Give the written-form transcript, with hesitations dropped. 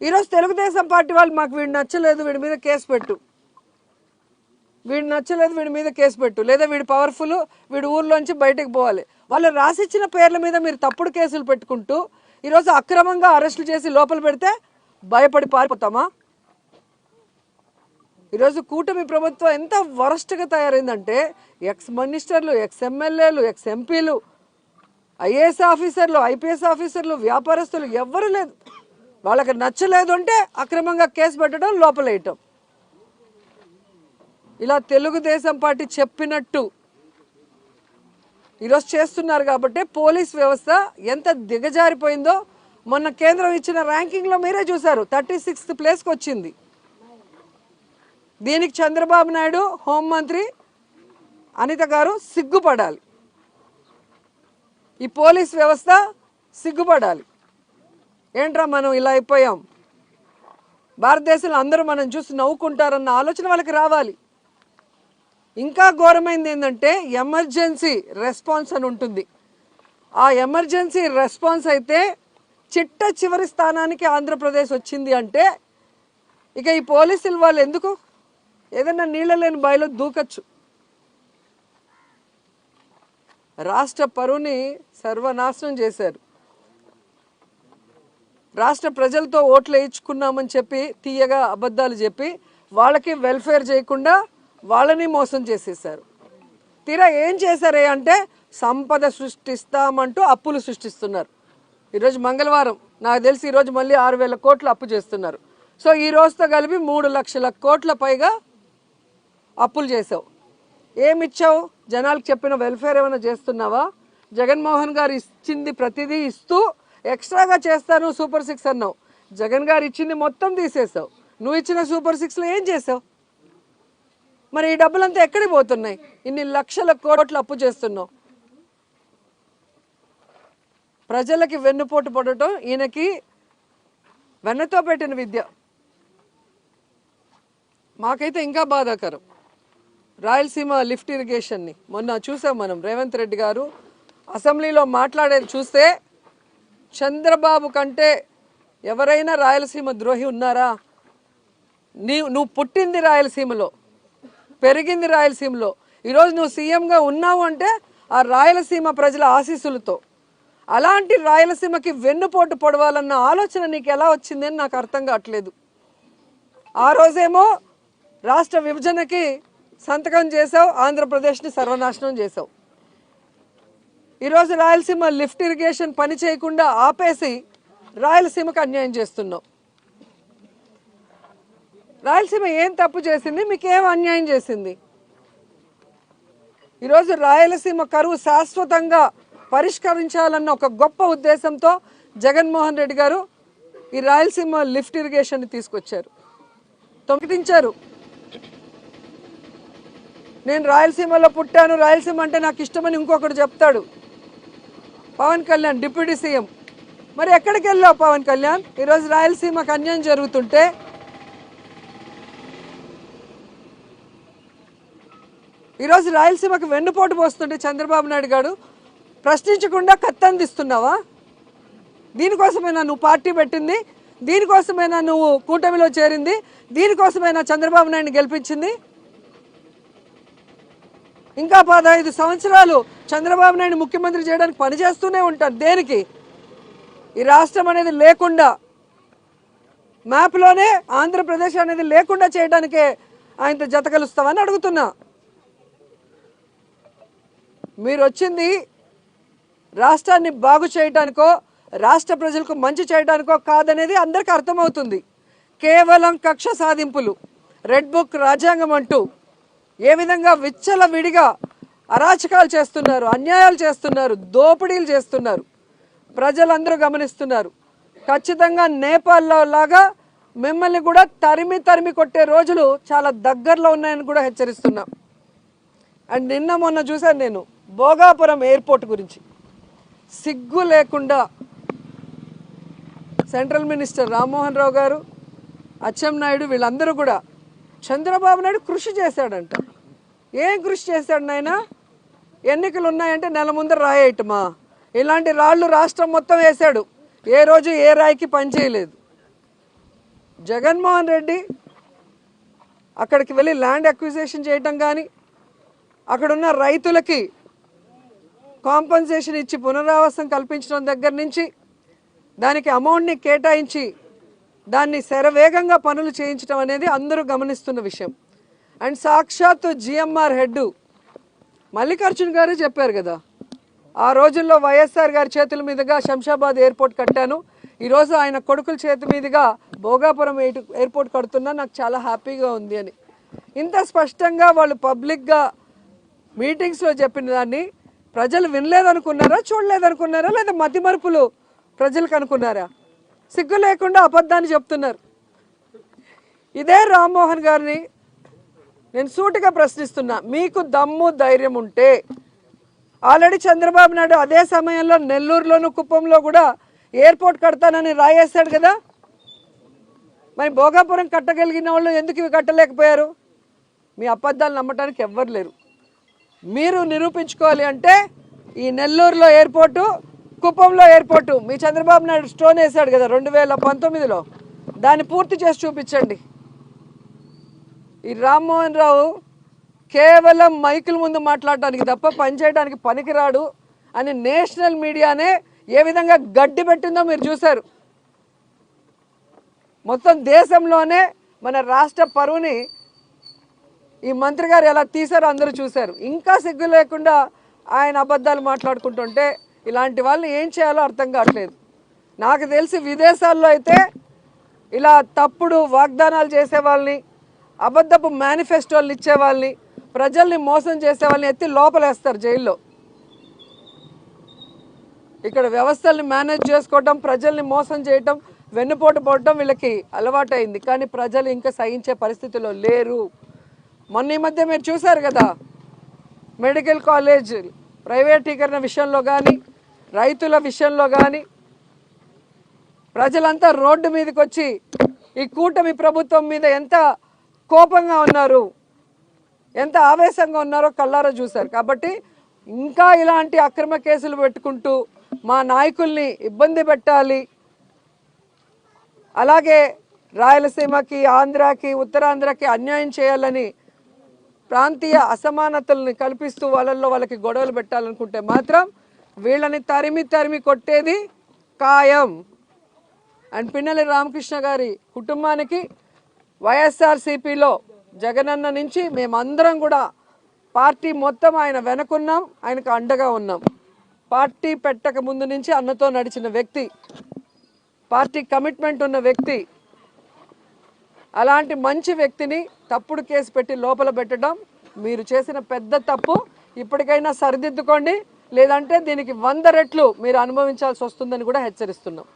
ఈరోజు తెలుగుదేశం పార్టీ వాళ్ళు మాకు వీడు నచ్చలేదు, వీడి మీద కేసు పెట్టు, వీడు నచ్చలేదు, వీడి మీద కేసు పెట్టు, లేదా వీడు పవర్ఫుల్, వీడు ఊర్లోంచి బయటకు పోవాలి. వాళ్ళు రాసిచ్చిన పేర్ల మీద మీరు తప్పుడు కేసులు పెట్టుకుంటూ ఈరోజు అక్రమంగా అరెస్టులు చేసి లోపల పెడితే భయపడి పారిపోతామా? ఈరోజు కూటమి ప్రభుత్వం ఎంత వరస్ట్గా తయారైందంటే ఎక్స్ మినిస్టర్లు, ఎక్స్ ఎమ్మెల్యేలు, ఎక్స్ ఎంపీలు, ఐఏఎస్ ఆఫీసర్లు, ఐపీఎస్ ఆఫీసర్లు, వ్యాపారస్తులు ఎవ్వరూ లేదు. వాళ్ళకి నచ్చలేదు అంటే అక్రమంగా కేసు పెట్టడం, లోపలేయటం. ఇలా తెలుగుదేశం పార్టీ చెప్పినట్టు ఈరోజు చేస్తున్నారు. కాబట్టి పోలీస్ వ్యవస్థ ఎంత దిగజారిపోయిందో మొన్న కేంద్రం ఇచ్చిన ర్యాంకింగ్లో మీరే చూశారు, 36th ప్లేస్కి వచ్చింది. దీనికి చంద్రబాబు నాయుడు, హోంమంత్రి అనిత గారు సిగ్గుపడాలి. ఈ పోలీస్ వ్యవస్థ సిగ్గుపడాలి. ఏంట్రా మనం ఇలా అయిపోయాం, భారతదేశంలో అందరూ మనం చూసి నవ్వుకుంటారన్న ఆలోచన వాళ్ళకి రావాలి. ఇంకా ఘోరమైంది ఏంటంటే ఎమర్జెన్సీ రెస్పాన్స్ అని ఉంటుంది. ఆ ఎమర్జెన్సీ రెస్పాన్స్ అయితే చిట్ట చివరి స్థానానికి ఆంధ్రప్రదేశ్ వచ్చింది అంటే ఇక ఈ పోలీసులు వాళ్ళు ఎందుకు? ఏదైనా నీళ్ళ లేని బావిలో దూకచ్చు. రాష్ట్ర పరువుని సర్వనాశనం చేశారు. రాష్ట్ర ప్రజలతో ఓట్లు వేయించుకున్నామని చెప్పి తీయగా అబద్ధాలు చెప్పి వాళ్ళకి వెల్ఫేర్ చేయకుండా వాళ్ళని మోసం చేసేసారు. తీరా ఏం చేశారే అంటే సంపద సృష్టిస్తామంటూ అప్పులు సృష్టిస్తున్నారు. ఈరోజు మంగళవారం నాకు తెలిసి ఈరోజు మళ్ళీ 6,000 కోట్లు అప్పు చేస్తున్నారు. సో ఈ రోజుతో కలిపి 3 లక్షల కోట్ల పైగా అప్పులు చేసావు. ఏమిచ్చావు? జనాలకు చెప్పిన వెల్ఫేర్ ఏమైనా చేస్తున్నావా? జగన్మోహన్ గారు ఇచ్చింది ప్రతిదీ ఇస్తూ ఎక్స్ట్రాగా చేస్తాను సూపర్ 6 అన్నావు. జగన్ గారు ఇచ్చింది మొత్తం తీసేసావు. నువ్వు ఇచ్చిన సూపర్ 6లో ఏం చేసావు? మరి ఈ డబ్బులంతా ఎక్కడికి పోతున్నాయి? ఇన్ని లక్షల కోట్లు అప్పు చేస్తున్నావు. ప్రజలకి వెన్నుపోటు పడటం ఈయనకి వెన్నతో పెట్టిన విద్య. మాకైతే ఇంకా బాధాకరం. రాయలసీమ లిఫ్ట్ ఇరిగేషన్ని మొన్న చూసాం మనం. రేవంత్ రెడ్డి గారు అసెంబ్లీలో మాట్లాడేది చూస్తే చంద్రబాబు కంటే ఎవరైనా రాయలసీమ ద్రోహి ఉన్నారా? నువ్వు పుట్టింది రాయలసీమలో, పెరిగింది రాయలసీమలో. ఈరోజు నువ్వు సీఎంగా ఉన్నావు అంటే ఆ రాయలసీమ ప్రజల ఆశీస్సులతో. అలాంటి రాయలసీమకి వెన్నుపోటు పొడవాలన్న ఆలోచన నీకు ఎలా వచ్చిందని నాకు అర్థం కావట్లేదు. ఆ రోజేమో రాష్ట్ర విభజనకి సంతకం చేసావు, ఆంధ్రప్రదేశ్ని సర్వనాశనం చేసావు. ఈరోజు రాయలసీమ లిఫ్ట్ ఇరిగేషన్ పని చేయకుండా ఆపేసి రాయలసీమకు అన్యాయం చేస్తున్నావు. రాయలసీమ ఏం తప్పు చేసింది? మీకేం అన్యాయం చేసింది? ఈరోజు రాయలసీమ కరువు శాశ్వతంగా పరిష్కరించాలన్న ఒక గొప్ప ఉద్దేశంతో జగన్మోహన్ రెడ్డి గారు ఈ రాయలసీమ లిఫ్ట్ ఇరిగేషన్ని తీసుకొచ్చారు, తొంగిటించారు. నేను రాయలసీమలో పుట్టాను, రాయలసీమ అంటే నాకు ఇష్టమని ఇంకొకటి చెప్తాడు పవన్ కళ్యాణ్, డిప్యూటీ సీఎం. మరి ఎక్కడికి వెళ్ళావు పవన్ కళ్యాణ్? ఈరోజు రాయలసీమకు అన్యాయం జరుగుతుంటే, ఈరోజు రాయలసీమకు వెన్నుపోటు పోస్తుంటే చంద్రబాబు నాయుడు గారు ప్రశ్నించకుండా కత్తందిస్తున్నావా? దీనికోసమైనా నువ్వు పార్టీ పెట్టింది? దీనికోసమైనా నువ్వు కూటమిలో చేరింది? దీనికోసమైనా చంద్రబాబు నాయుడిని గెలిపించింది? ఇంకా 15 సంవత్సరాలు చంద్రబాబు నాయుడు ముఖ్యమంత్రి చేయడానికి పనిచేస్తూనే ఉంటారు. దేనికి? ఈ రాష్ట్రం అనేది లేకుండా, మ్యాప్లోనే ఆంధ్రప్రదేశ్ అనేది లేకుండా చేయడానికే ఆయనతో జత కలుస్తామని అడుగుతున్నా. మీరు వచ్చింది రాష్ట్రాన్ని బాగు చేయడానికో, రాష్ట్ర ప్రజలకు మంచి చేయడానికో కాదనేది అందరికీ అర్థమవుతుంది. కేవలం కక్ష సాధింపులు, రెడ్ బుక్ రాజ్యాంగం అంటూ ఏ విధంగా విచ్చలవిడిగా అరాచకాలు చేస్తున్నారు, అన్యాయాలు చేస్తున్నారు, దోపిడీలు చేస్తున్నారు, ప్రజలందరూ గమనిస్తున్నారు. ఖచ్చితంగా నేపాల్లో లాగా మిమ్మల్ని కూడా తరిమి తరిమి కొట్టే రోజులు చాలా దగ్గరలో ఉన్నాయని కూడా హెచ్చరిస్తున్నాం. అండ్ నిన్న మొన్న చూశాను నేను భోగాపురం ఎయిర్పోర్ట్ గురించి. సిగ్గు లేకుండా సెంట్రల్ మినిస్టర్ రామ్మోహన్ రావు గారు, అచ్చెన్నాయుడు వీళ్ళందరూ కూడా చంద్రబాబు నాయుడు కృషి చేశాడంట. ఏం కృషి చేశాడు నాయన? ఎన్నికలు ఉన్నాయంటే నెల ముందర రాయేయటమా? ఇలాంటి రాళ్ళు రాష్ట్రం మొత్తం వేశాడు. ఏ రోజు ఏ రాయికి పని చేయలేదు. జగన్మోహన్ రెడ్డి అక్కడికి వెళ్ళి ల్యాండ్ అక్విజిషన్ చేయటం కానీ, అక్కడున్న రైతులకి కాంపన్సేషన్ ఇచ్చి పునరావాసం కల్పించడం దగ్గర నుంచి దానికి అమౌంట్ని కేటాయించి దాన్ని శరవేగంగా పనులు చేయించడం అనేది అందరూ గమనిస్తున్న విషయం. అండ్ సాక్షాత్తు జిఎంఆర్ హెడ్ మల్లికార్జున్ గారు చెప్పారు కదా, ఆ రోజుల్లో వైఎస్ఆర్ గారి చేతుల మీదుగా శంషాబాద్ ఎయిర్పోర్ట్ కట్టాను, ఈరోజు ఆయన కొడుకుల చేతి మీదుగా భోగాపురం ఎయిర్పోర్ట్ కడుతున్నా, నాకు చాలా హ్యాపీగా ఉంది అని. ఇంత స్పష్టంగా వాళ్ళు పబ్లిక్గా మీటింగ్స్లో చెప్పిన దాన్ని ప్రజలు వినలేదనుకున్నారా, చూడలేదనుకున్నారా, లేదా మతిమరుపులు ప్రజలకు అనుకున్నారా? సిగ్గు లేకుండా అబద్ధాన్ని చెప్తున్నారు. ఇదే రామ్మోహన్ గారిని నేను సూటిగా ప్రశ్నిస్తున్నా, మీకు దమ్ము ధైర్యం ఉంటే ఆల్రెడీ చంద్రబాబు నాయుడు అదే సమయంలో నెల్లూరులోను కుప్పంలో కూడా ఎయిర్పోర్ట్ కడతానని రాయేశాడు కదా, మరి భోగాపురం కట్టగలిగిన వాళ్ళు ఎందుకు ఇవి కట్టలేకపోయారు? మీ అబద్ధాలు నమ్మటానికి ఎవ్వరు లేరు. మీరు నిరూపించుకోవాలి అంటే ఈ నెల్లూరులో ఎయిర్పోర్టు, కుప్పంలో ఎయిర్పోర్టు మీ చంద్రబాబు నాయుడు స్టోన్ వేశాడు కదా 2019లో, దాన్ని పూర్తి చేసి చూపించండి. ఈ రామ్మోహన్ రావు కేవలం మైకుల ముందు మాట్లాడటానికి తప్ప పనిచేయడానికి పనికిరాడు అని నేషనల్ మీడియానే ఏ విధంగా గడ్డి పెట్టిందో మీరు చూశారు. మొత్తం దేశంలోనే మన రాష్ట్ర పరువుని ఈ మంత్రి గారు ఎలా తీశారో అందరూ చూశారు. ఇంకా సిగ్గు లేకుండా ఆయన అబద్ధాలు మాట్లాడుకుంటుంటే ఇలాంటి వాళ్ళని ఏం చేయాలో అర్థం కావట్లేదు. నాకు తెలిసి విదేశాల్లో అయితే ఇలా తప్పుడు వాగ్దానాలు చేసే వాళ్ళని, అబద్ధపు మేనిఫెస్టోలు ఇచ్చే వాళ్ళని, ప్రజల్ని మోసం చేసే వాళ్ళని ఎత్తి లోపలేస్తారు జైల్లో. ఇక్కడ వ్యవస్థల్ని మేనేజ్ చేసుకోవటం, ప్రజల్ని మోసం చేయటం, వెన్నుపోటు పోవటం వీళ్ళకి అలవాటైంది. కానీ ప్రజలు ఇంకా సహించే పరిస్థితిలో లేరు. మొన్న ఈ మధ్య మీరు చూశారు కదా, మెడికల్ కాలేజ్ ప్రైవేటీకరణ విషయంలో కానీ, రైతుల విషయంలో కానీ ప్రజలంతా రోడ్డు మీదకి వచ్చి ఈ కూటమి ప్రభుత్వం మీద ఎంత కోపంగా ఉన్నారు, ఎంత ఆవేశంగా ఉన్నారో కళ్ళారా చూశారు. కాబట్టి ఇంకా ఇలాంటి అక్రమ కేసులు పెట్టుకుంటూ మా నాయకుల్ని ఇబ్బంది పెట్టాలి, అలాగే రాయలసీమకి, ఆంధ్రాకి, ఉత్తరాంధ్రకి అన్యాయం చేయాలని ప్రాంతీయ అసమానతల్ని కల్పిస్తూ వాళ్ళకి గొడవలు పెట్టాలనుకుంటే మాత్రం వీళ్ళని తరిమి కొట్టేది ఖాయం. అండ్ పిన్నెల్లి రామకృష్ణ గారి కుటుంబానికి వైఎస్ఆర్సీపీలో జగనన్న నుంచి మేమందరం కూడా పార్టీ మొత్తం ఆయన వెనకున్నాం, ఆయనకు అండగా ఉన్నాం. పార్టీ పెట్టక ముందు నుంచి అన్నతో నడిచిన వ్యక్తి, పార్టీ కమిట్మెంట్ ఉన్న వ్యక్తి, అలాంటి మంచి వ్యక్తిని తప్పుడు కేసు పెట్టి లోపల పెట్టడం మీరు చేసిన పెద్ద తప్పు. ఇప్పటికైనా సరిదిద్దుకోండి, లేదంటే దీనికి 100 రెట్లు మీరు అనుభవించాల్సి వస్తుందని కూడా హెచ్చరిస్తున్నాం.